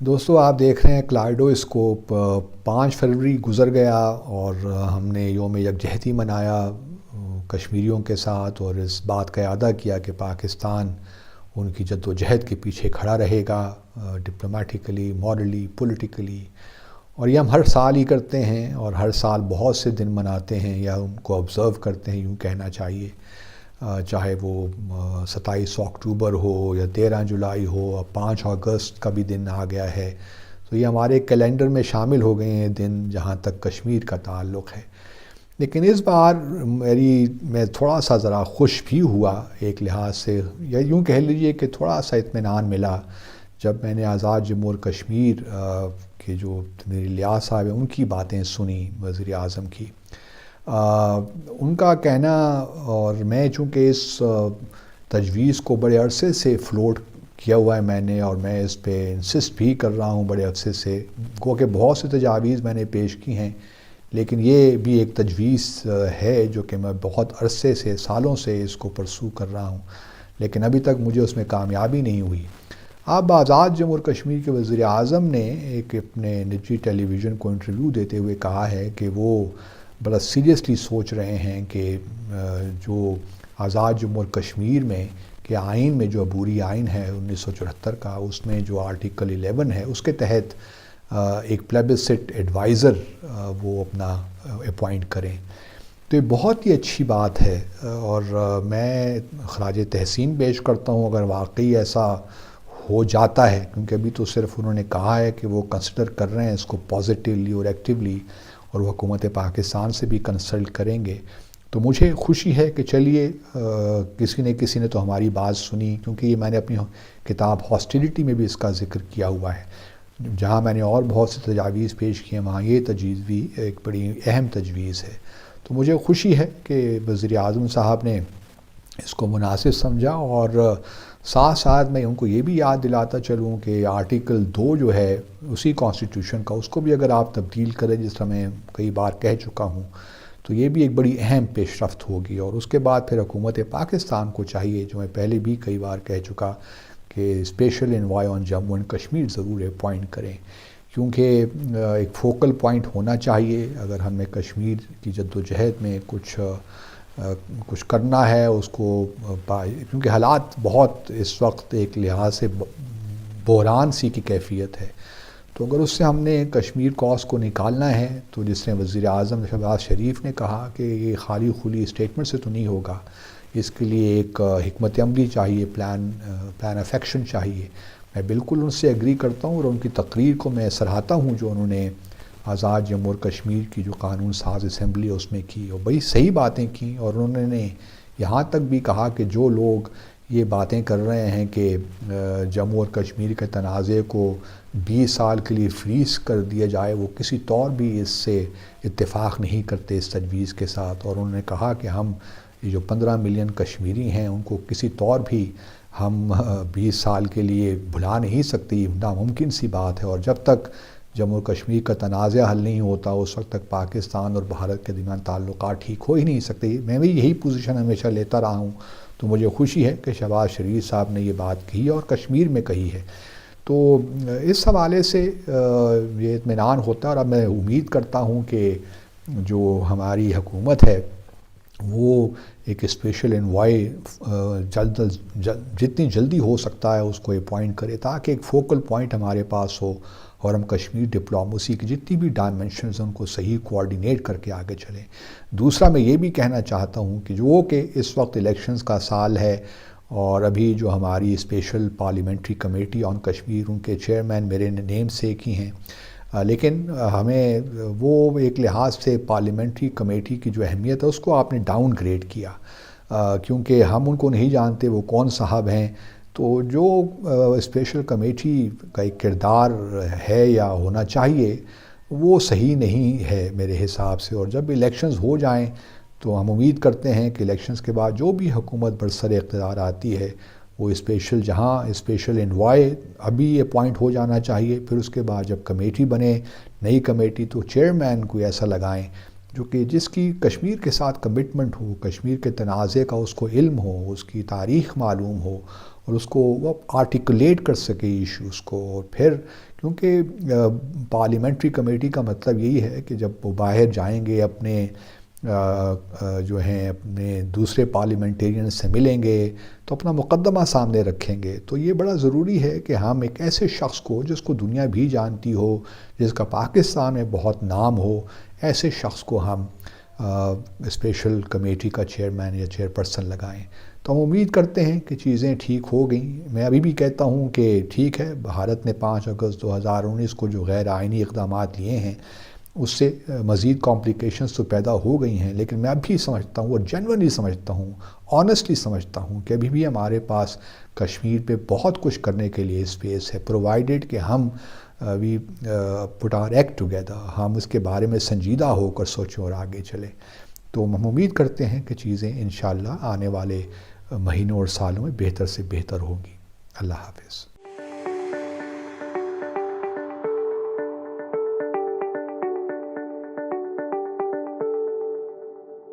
دوستو آپ دیکھ رہے ہیں کلائڈوسکوپ 5 فروری گزر گیا اور ہم نے یوم یکجہتی منایا کشمیریوں کے ساتھ، اور اس کا اعادہ کیا کہ پاکستان ان کی جد و جہد کے پیچھے کھڑا رہے گا، ڈپلومیٹیکلی، مورلی، پولیٹیکلی. اور یہ ہم ہر سال ہی کرتے ہیں، اور ہر سال بہت سے دن مناتے ہیں یا ان کو آبزرو کرتے ہیں، یوں کہنا چاہیے. چاہے وہ 27 اکتوبر ہو یا 13 جولائی ہو، اور 5 اگست کا بھی دن آ گیا ہے. تو یہ ہمارے کیلنڈر میں شامل ہو گئے ہیں دن جہاں تک کشمیر کا تعلق ہے. لیکن اس بار میں تھوڑا سا ذرا خوش بھی ہوا ایک لحاظ سے، یا یوں کہہ لیجئے کہ تھوڑا سا اطمینان ملا جب میں نے آزاد جمہور کشمیر کے جو میری لیاز صاحب ہیں ان کی باتیں سنی، وزیر اعظم کی. ان کا کہنا، اور میں چونکہ اس تجویز کو بڑے عرصے سے فلوٹ کیا ہوا ہے میں نے، اور میں اس پہ انسسٹ بھی کر رہا ہوں بڑے عرصے سے، گو کہ بہت سے تجاویز میں نے پیش کی ہیں، لیکن یہ بھی ایک تجویز ہے جو کہ میں بہت عرصے سے، سالوں سے اس کو پرسو کر رہا ہوں، لیکن ابھی تک مجھے اس میں کامیابی نہیں ہوئی. اب آزاد جمہور کشمیر کے وزیر اعظم نے ایک اپنے نجی ٹیلی ویژن کو انٹرویو دیتے ہوئے کہا ہے کہ وہ بڑا سیریسلی سوچ رہے ہیں کہ جو آزاد جمہور کشمیر میں کہ آئین میں جو عبوری آئین ہے 1974 کا، اس میں جو آرٹیکل 11 ہے، اس کے تحت ایک پلیبسسٹ ایڈوائزر وہ اپنا اپوائنٹ کریں. تو یہ بہت ہی اچھی بات ہے، اور میں خراج تحسین پیش کرتا ہوں اگر واقعی ایسا ہو جاتا ہے، کیونکہ ابھی تو صرف انہوں نے کہا ہے کہ وہ کنسیڈر کر رہے ہیں اس کو پازیٹیولی اور ایکٹیولی، اور وہ حکومت پاکستان سے بھی کنسلٹ کریں گے. تو مجھے خوشی ہے کہ چلیے کسی نے تو ہماری بات سنی، کیونکہ یہ میں نے اپنی کتاب ہاسٹیلیٹی میں بھی اس کا ذکر کیا ہوا ہے. جہاں میں نے اور بہت سے تجاویز پیش کی ہیں، وہاں یہ تجویز بھی ایک بڑی اہم تجویز ہے. تو مجھے خوشی ہے کہ وزیر اعظم صاحب نے اس کو مناسب سمجھا، اور ساتھ ساتھ میں ان کو یہ بھی یاد دلاتا چلوں کہ آرٹیکل 2 جو ہے اسی کانسٹیٹیوشن کا، اس کو بھی اگر آپ تبدیل کریں، جس طرح میں کئی بار کہہ چکا ہوں، تو یہ بھی ایک بڑی اہم پیش رفت ہوگی. اور اس کے بعد پھر حکومت پاکستان کو چاہیے، جو میں پہلے بھی کئی بار کہہ چکا، کہ special envoy on Jammu and Kashmir ضرور اپوائنٹ کریں، کیونکہ ایک فوکل پوائنٹ ہونا چاہیے اگر ہمیں کشمیر کی جد و جہد میں کچھ کرنا ہے اس کو، کیونکہ حالات بہت اس وقت ایک لحاظ سے بحران سی کی کیفیت ہے. تو اگر اس سے ہم نے کشمیر کوس کو نکالنا ہے، تو جس نے وزیر اعظم شہباز شریف نے کہا کہ یہ خالی خلی اسٹیٹمنٹ سے تو نہیں ہوگا، اس کے لیے ایک حکمت عملی چاہیے، پلان آف ایکشن چاہیے. میں بالکل ان سے ایگری کرتا ہوں، اور ان کی تقریر کو میں سراہتا ہوں جو انہوں نے آزاد جمہور کشمیر کی جو قانون ساز اسمبلی ہے اس میں کی، اور بڑی صحیح باتیں کی. اور انہوں نے یہاں تک بھی کہا کہ جو لوگ یہ باتیں کر رہے ہیں کہ جموں اور کشمیر کے تنازع کو 20 سال کے لیے فریز کر دیا جائے، وہ کسی طور بھی اس سے اتفاق نہیں کرتے اس تجویز کے ساتھ. اور انہوں نے کہا کہ ہم یہ جو 15 ملین کشمیری ہیں ان کو کسی طور بھی ہم 20 سال کے لیے بھلا نہیں سکتے، یہ ناممکن سی بات ہے. اور جب تک جموں و کشمیر کا تنازع حل نہیں ہوتا، اس وقت تک پاکستان اور بھارت کے درمیان تعلقات ٹھیک ہو ہی نہیں سکتے. میں بھی یہی پوزیشن ہمیشہ لیتا رہا ہوں. تو مجھے خوشی ہے کہ شہباز شریف صاحب نے یہ بات کہی اور کشمیر میں کہی ہے. تو اس حوالے سے یہ اطمینان ہوتا ہے. اور اب میں امید کرتا ہوں کہ جو ہماری حکومت ہے وہ ایک اسپیشل انوائے جتنی جلدی ہو سکتا ہے اس کو اپوائنٹ کرے، تاکہ ایک فوکل پوائنٹ ہمارے پاس ہو، اور ہم کشمیر ڈپلومیسی کی جتنی بھی ڈائمنشنز ہیں ان کو صحیح کوآرڈینیٹ کر کے آگے چلیں. دوسرا میں یہ بھی کہنا چاہتا ہوں کہ اس وقت الیکشنز کا سال ہے، اور ابھی جو ہماری special parliamentary committee on Kashmir, ان کے چیئرمین میرے نیم سے ہی ہیں، لیکن ہمیں وہ ایک لحاظ سے پارلیمنٹری کمیٹی کی جو اہمیت ہے اس کو آپ نے ڈاؤن گریڈ کیا، کیونکہ ہم ان کو نہیں جانتے وہ کون صاحب ہیں. تو جو اسپیشل کمیٹی کا ایک کردار ہے یا ہونا چاہیے وہ صحیح نہیں ہے میرے حساب سے. اور جب الیکشنز ہو جائیں تو ہم امید کرتے ہیں کہ الیکشنز کے بعد جو بھی حکومت برسر اقتدار آتی ہے وہ اسپیشل انوائے ابھی اپوائنٹ ہو جانا چاہیے. پھر اس کے بعد جب کمیٹی بنے، نئی کمیٹی، تو چیئرمین کوئی ایسا لگائیں جو کہ جس کی کشمیر کے ساتھ کمٹمنٹ ہو، کشمیر کے تنازع کا اس کو علم ہو، اس کی تاریخ معلوم ہو، اور اس کو وہ آرٹیکولیٹ کر سکے ایشوز کو. اور پھر کیونکہ پارلیمنٹری کمیٹی کا مطلب یہی ہے کہ جب وہ باہر جائیں گے اپنے جو ہیں اپنے دوسرے پارلیمنٹیرین سے ملیں گے تو اپنا مقدمہ سامنے رکھیں گے. تو یہ بڑا ضروری ہے کہ ہم ایک ایسے شخص کو جس کو دنیا بھی جانتی ہو، جس کا پاکستان میں بہت نام ہو، ایسے شخص کو ہم اسپیشل کمیٹی کا چیئرمین یا چیئرپرسن لگائیں. تو ہم امید کرتے ہیں کہ چیزیں ٹھیک ہو گئیں. میں ابھی بھی کہتا ہوں کہ ٹھیک ہے، بھارت نے 5 اگست 2019 کو جو غیر آئینی اقدامات لیے ہیں اس سے مزید کمپلیکیشنز تو پیدا ہو گئی ہیں، لیکن میں اب بھی سمجھتا ہوں اور جنورلی سمجھتا ہوں، آنیسٹلی سمجھتا ہوں کہ ابھی بھی ہمارے پاس کشمیر پہ بہت کچھ کرنے کے لیے اسپیس ہے، پرووائڈیڈ کہ ہم وی پٹ آور ایکٹ ٹوگیدر، ہم اس کے بارے میں سنجیدہ ہو کر سوچیں اور آگے چلیں. تو ہم امید کرتے ہیں کہ چیزیں انشاءاللہ آنے والے مہینوں اور سالوں میں بہتر سے بہتر ہوں گی. اللہ حافظ.